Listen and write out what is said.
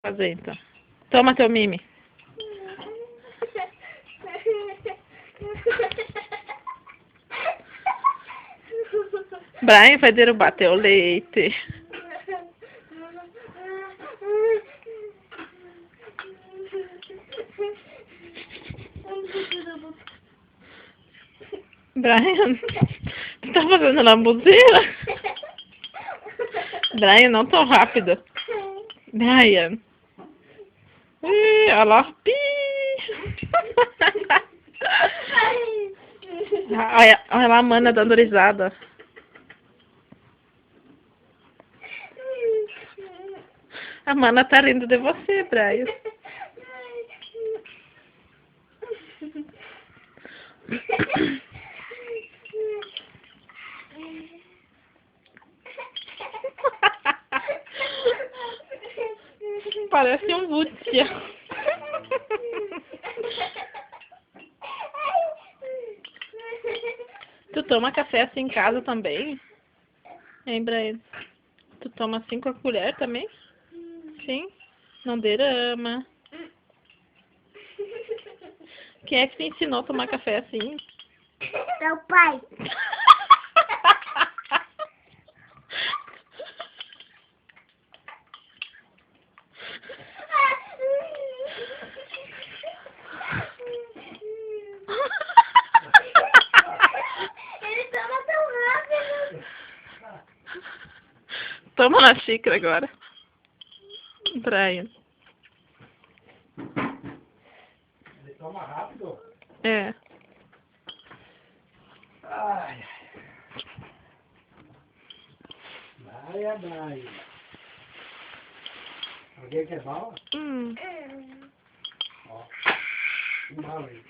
Fazer então. Toma teu mime. Brian vai derrubar teu leite. Brian, tu tá fazendo lambuzeira? Brian, não tão rápido. Brian. Ih, olha lá. Pi. Olha lá a mana dando risada. A mana tá rindo de você, Brian. Parece um Lúcia. Tu toma café assim em casa também? Hein, Brian? Tu toma assim com a colher também? Sim? Não derrama. Quem é que te ensinou a tomar café assim? Seu pai. Ele toma tão rápido. Toma na xícara agora. Brian. Ele toma rápido? É. Ai. Vai. Alguém quer bala? Ó. Bala aí.